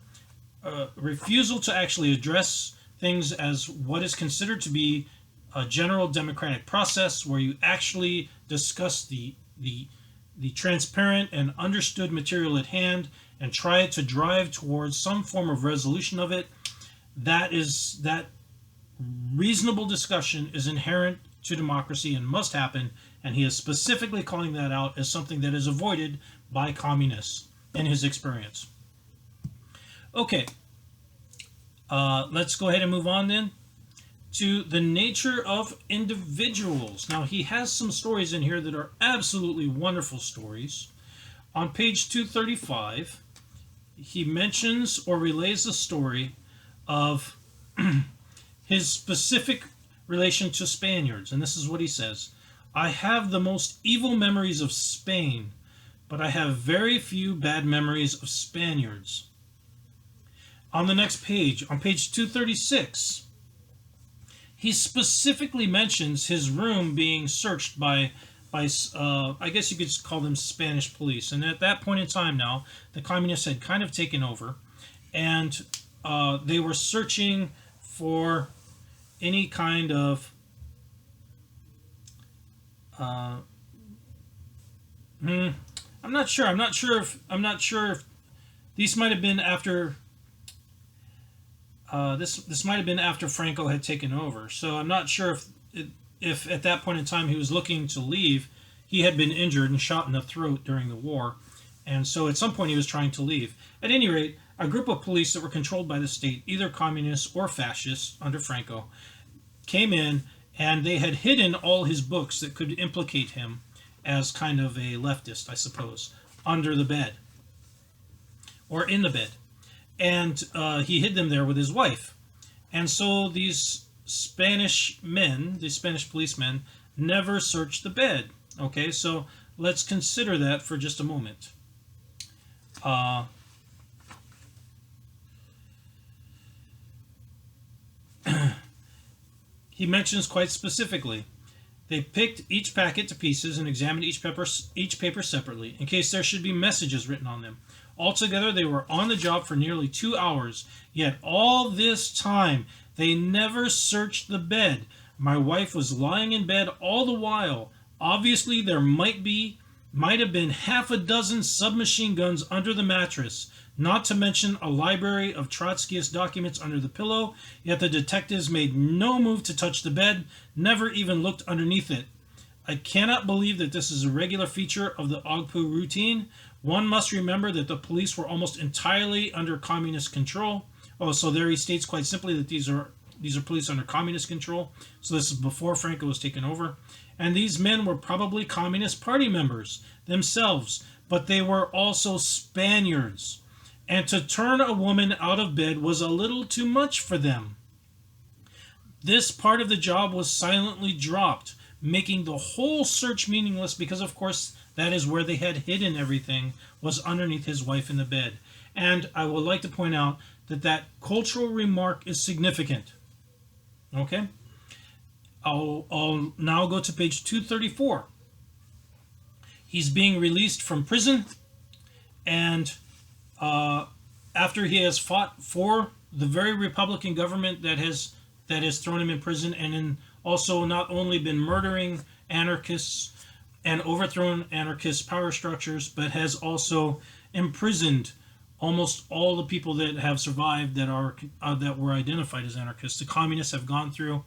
refusal to actually address things as what is considered to be a general democratic process where you actually discuss the transparent and understood material at hand and try to drive towards some form of resolution of it. That reasonable discussion is inherent to democracy and must happen, and he is specifically calling that out as something that is avoided by communists in his experience. Okay, let's go ahead and move on then to the nature of individuals. Now, he has some stories in here that are absolutely wonderful stories. On page 235, he mentions or relays the story of his specific relation to Spaniards. And this is what he says. I have the most evil memories of Spain, but I have very few bad memories of Spaniards. On the next page, on page 236, he specifically mentions his room being searched by I guess you could call them Spanish police. And at that point in time now, the communists had kind of taken over, and they were searching for any kind of I'm not sure if these might have been after this might have been after Franco had taken over. So I'm not sure if at that point in time he was looking to leave. He had been injured and shot in the throat during the war, and so at some point he was trying to leave. At any rate, a group of police that were controlled by the state, either communists or fascists under Franco, came in, and they had hidden all his books that could implicate him as kind of a leftist, I suppose, under the bed or in the bed. And he hid them there with his wife. And so these Spanish policemen, never searched the bed. Okay, so let's consider that for just a moment. He mentions quite specifically, they picked each packet to pieces and examined each paper separately, in case there should be messages written on them. Altogether, they were on the job for nearly 2 hours, yet all this time they never searched the bed. My wife was lying in bed all the while. Obviously, there might have been half a dozen submachine guns under the mattress, not to mention a library of Trotskyist documents under the pillow, yet the detectives made no move to touch the bed, never even looked underneath it. I cannot believe that this is a regular feature of the Ogpu routine. One must remember that the police were almost entirely under communist control. Oh, so there he states quite simply that these are police under communist control. So this is before Franco was taken over. And these men were probably Communist Party members themselves, but they were also Spaniards. And to turn a woman out of bed was a little too much for them. This part of the job was silently dropped, making the whole search meaningless because, of course, that is where they had hidden everything, was underneath his wife in the bed. And I would like to point out that cultural remark is significant. Okay? I'll now go to page 234. He's being released from prison, and after he has fought for the very Republican government that has thrown him in prison, and also not only been murdering anarchists and overthrown anarchist power structures, but has also imprisoned almost all the people that have survived that were identified as anarchists. The communists have gone through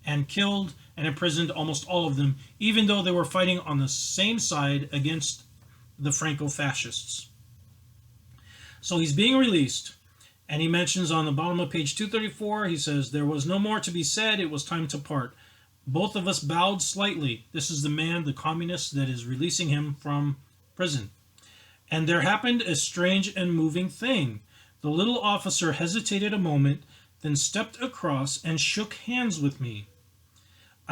and killed and imprisoned almost all of them, even though they were fighting on the same side against the Franco-fascists. So he's being released, and he mentions on the bottom of page 234, he says, there was no more to be said, it was time to part. Both of us bowed slightly. This is the man, the communist, that is releasing him from prison. And there happened a strange and moving thing. The little officer hesitated a moment, then stepped across and shook hands with me.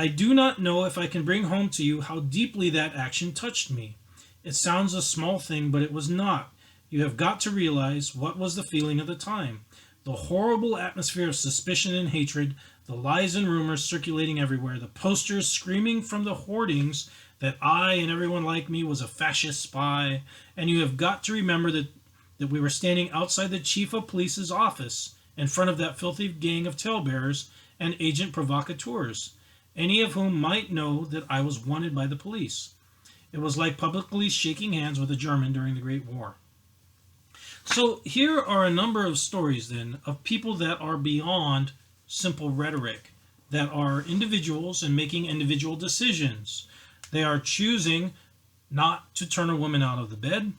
I do not know if I can bring home to you how deeply that action touched me. It sounds a small thing, but it was not. You have got to realize what was the feeling of the time. The horrible atmosphere of suspicion and hatred, the lies and rumors circulating everywhere, the posters screaming from the hoardings that I and everyone like me was a fascist spy, and you have got to remember that we were standing outside the chief of police's office in front of that filthy gang of talebearers and agent provocateurs, any of whom might know that I was wanted by the police. It was like publicly shaking hands with a German during the Great War. So here are a number of stories then of people that are beyond simple rhetoric, that are individuals and making individual decisions. They are choosing not to turn a woman out of the bed.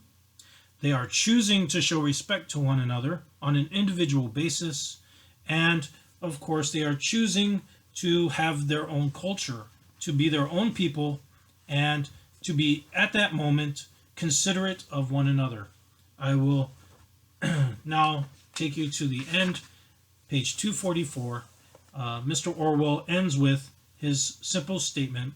They are choosing to show respect to one another on an individual basis. And of course, they are choosing to have their own culture, to be their own people, and to be at that moment considerate of one another. I will now take you to the end, page 244. Mr. Orwell ends with his simple statement.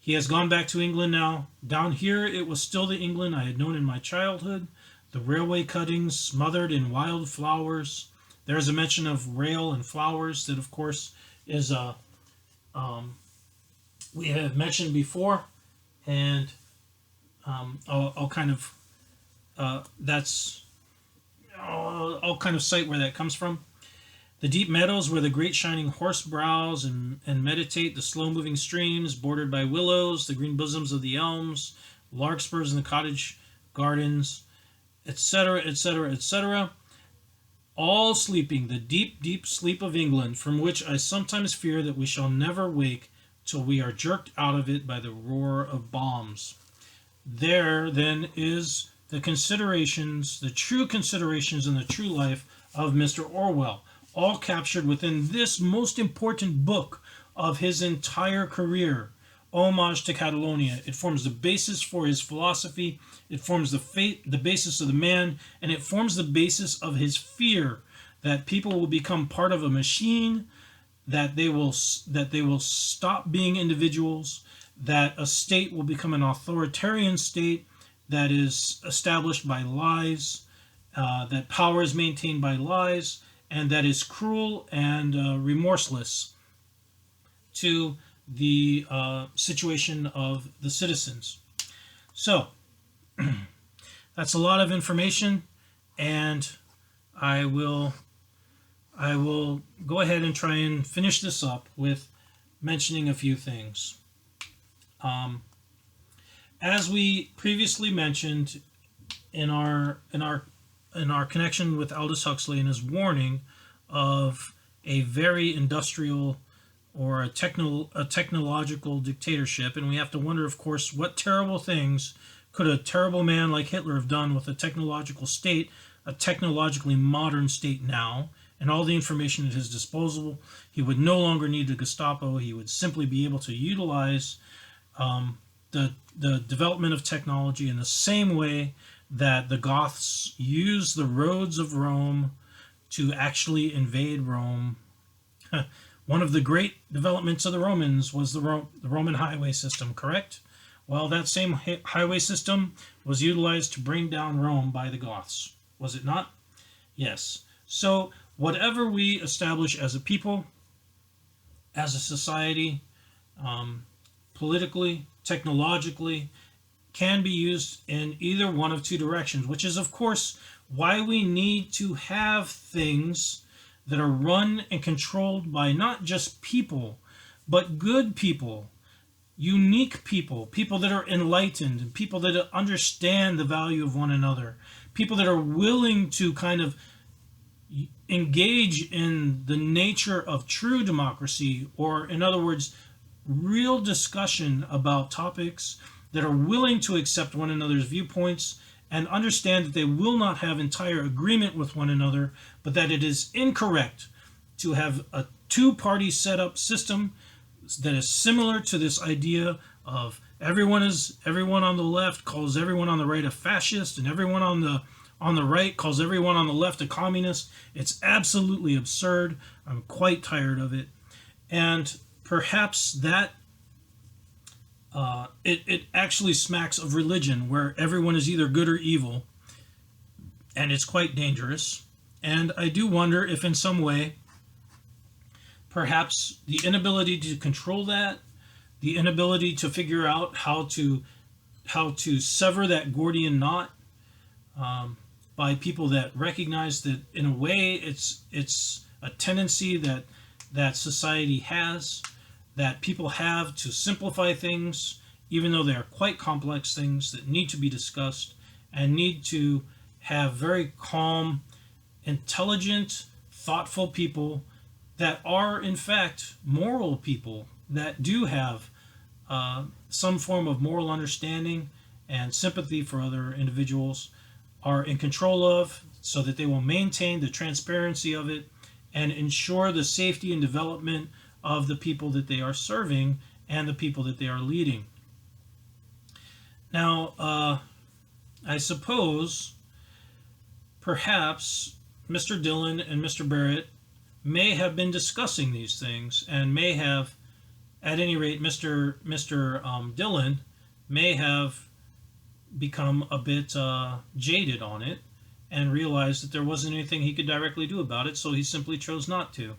He has gone back to England now. Down here it was still the England I had known in my childhood. The railway cuttings smothered in wild flowers. There is a mention of rail and flowers that, of course, is we have mentioned before, and I'll kind of I'll kind of cite where that comes from. The deep meadows where the great shining horse browse and meditate, the slow-moving streams bordered by willows, the green bosoms of the elms, larkspurs in the cottage gardens, etc., etc., etc., all sleeping the deep, deep sleep of England, from which I sometimes fear that we shall never wake till we are jerked out of it by the roar of bombs. There, then, is the considerations, the true considerations in the true life of Mr. Orwell, all captured within this most important book of his entire career, Homage to Catalonia. It forms the basis for his philosophy, it forms the basis of the man, and it forms the basis of his fear that people will become part of a machine, that they will stop being individuals, that a state will become an authoritarian state that is established by lies, that power is maintained by lies, and that is cruel and remorseless to the situation of the citizens. So, that's a lot of information, and I will go ahead and try and finish this up with mentioning a few things. As we previously mentioned in our connection with Aldous Huxley and his warning of a very industrial or a technological dictatorship, and we have to wonder, of course, what terrible things could a terrible man like Hitler have done with a technological state, a technologically modern state now, and all the information at his disposal. He would no longer need the Gestapo. He would simply be able to utilize the development of technology in the same way that the Goths used the roads of Rome to actually invade Rome. One of the great developments of the Romans was the Roman highway system, correct? Well, that same highway system was utilized to bring down Rome by the Goths, was it not? Yes. So whatever we establish as a people, as a society, politically, technologically, can be used in either one of two directions, which is, of course, why we need to have things that are run and controlled by not just people, but good people, unique people, people that are enlightened, people that understand the value of one another, people that are willing to kind of engage in the nature of true democracy, or in other words, real discussion about topics, that are willing to accept one another's viewpoints and understand that they will not have entire agreement with one another, but that it is incorrect to have a two-party setup system that is similar to this idea of everyone on the left calls everyone on the right a fascist, and everyone on the right calls everyone on the left a communist. It's absolutely absurd. I'm quite tired of it. And perhaps that it actually smacks of religion, where everyone is either good or evil, and it's quite dangerous. And I do wonder if in some way, perhaps the inability to control that, the inability to figure out how to sever that Gordian knot, by people that recognize that in a way it's a tendency that society has, that people have to simplify things, even though they are quite complex things that need to be discussed and need to have very calm, intelligent, thoughtful people that are in fact moral people that do have some form of moral understanding and sympathy for other individuals, are in control of, so that they will maintain the transparency of it and ensure the safety and development of the people that they are serving and the people that they are leading. Now, I suppose perhaps Mr. Dillon and Mr. Barrett may have been discussing these things, and may have, at any rate, Mr. Dillon may have become a bit jaded on it and realized that there wasn't anything he could directly do about it, so he simply chose not to.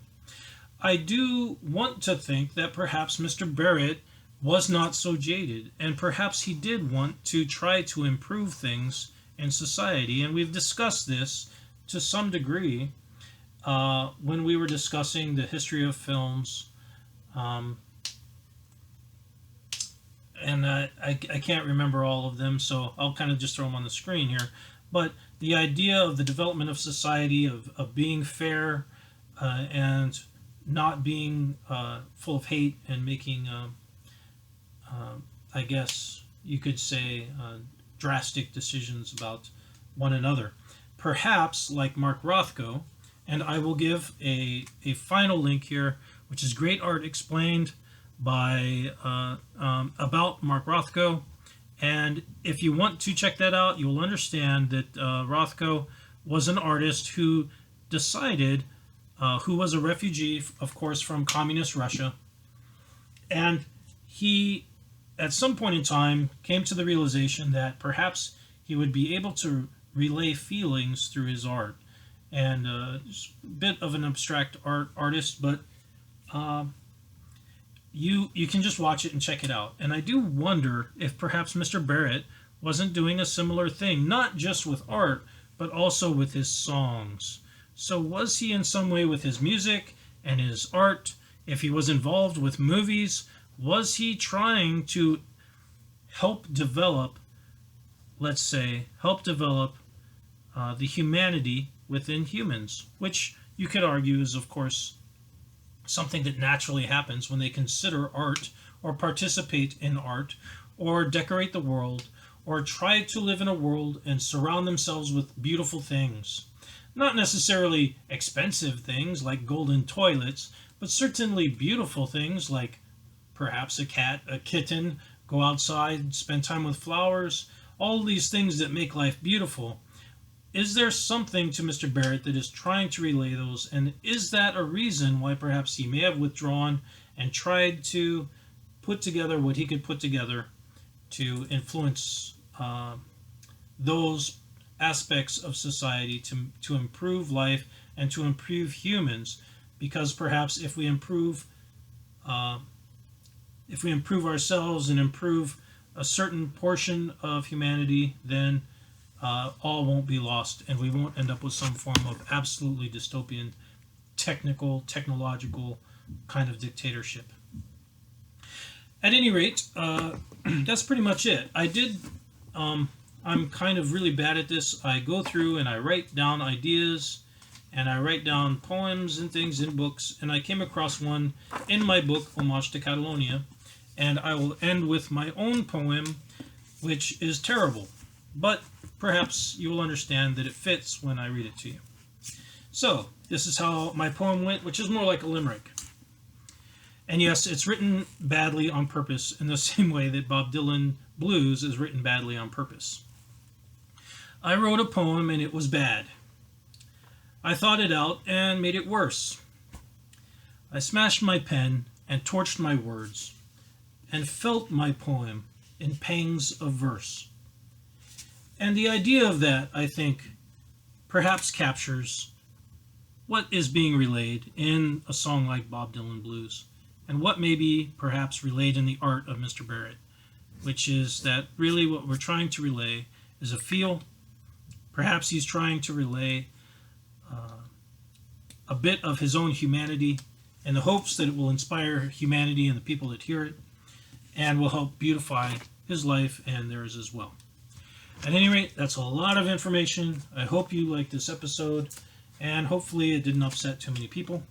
I do want to think that perhaps Mr. Barrett was not so jaded, and perhaps he did want to try to improve things in society, and we've discussed this to some degree when we were discussing the history of films, and I can't remember all of them, so I'll kind of just throw them on the screen here. But the idea of the development of society, of being fair and not being full of hate and making, I guess you could say, drastic decisions about one another. Perhaps like Mark Rothko, and I will give a final link here, which is Great Art Explained by about Mark Rothko. And if you want to check that out, you will understand that Rothko was an artist who decided, who was a refugee, of course, from communist Russia. And he, at some point in time, came to the realization that perhaps he would be able to relay feelings through his art. And a bit of an abstract artist, but you can just watch it and check it out. And I do wonder if perhaps Mr. Barrett wasn't doing a similar thing, not just with art, but also with his songs. So was he in some way with his music and his art, if he was involved with movies, was he trying to help develop, let's say, the humanity within humans, which you could argue is, of course, something that naturally happens when they consider art or participate in art or decorate the world or try to live in a world and surround themselves with beautiful things. Not necessarily expensive things like golden toilets, but certainly beautiful things like perhaps a cat, a kitten, go outside, spend time with flowers, all these things that make life beautiful. Is there something to Mr. Barrett that is trying to relay those, and is that a reason why perhaps he may have withdrawn and tried to put together what he could put together to influence those aspects of society to improve life and to improve humans? Because perhaps if we improve ourselves and improve a certain portion of humanity, then all won't be lost, and we won't end up with some form of absolutely dystopian, technological kind of dictatorship. At any rate, that's pretty much it. I'm kind of really bad at this. I go through and I write down ideas, and I write down poems and things in books, and I came across one in my book, Homage to Catalonia, and I will end with my own poem, which is terrible, but perhaps you will understand that it fits when I read it to you. So, this is how my poem went, which is more like a limerick. And yes, it's written badly on purpose, in the same way that Bob Dylan blues is written badly on purpose. I wrote a poem and it was bad. I thought it out and made it worse. I smashed my pen and torched my words, and felt my poem in pangs of verse. And the idea of that, I think, perhaps captures what is being relayed in a song like Bob Dylan Blues, and what may be perhaps relayed in the art of Mr. Barrett, which is that really what we're trying to relay is a feel. Perhaps he's trying to relay a bit of his own humanity in the hopes that it will inspire humanity and the people that hear it, and will help beautify his life and theirs as well. At any rate, that's a lot of information. I hope you liked this episode, and hopefully it didn't upset too many people.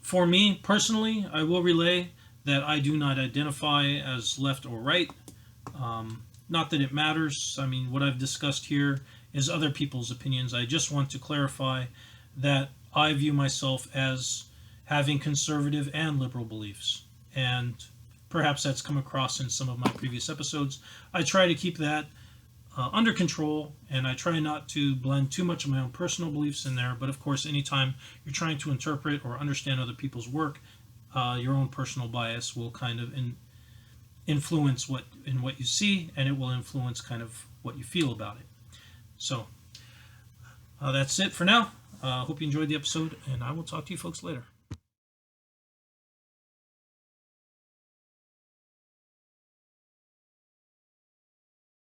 For me, personally, I will relay that I do not identify as left or right. Not that it matters. I mean, what I've discussed here is other people's opinions. I just want to clarify that I view myself as having conservative and liberal beliefs. And perhaps that's come across in some of my previous episodes. I try to keep that under control, and I try not to blend too much of my own personal beliefs in there. But of course, anytime you're trying to interpret or understand other people's work, your own personal bias will kind of influence what you see, and it will influence kind of what you feel about it. So that's it for now. Hope you enjoyed the episode, and I will talk to you folks later.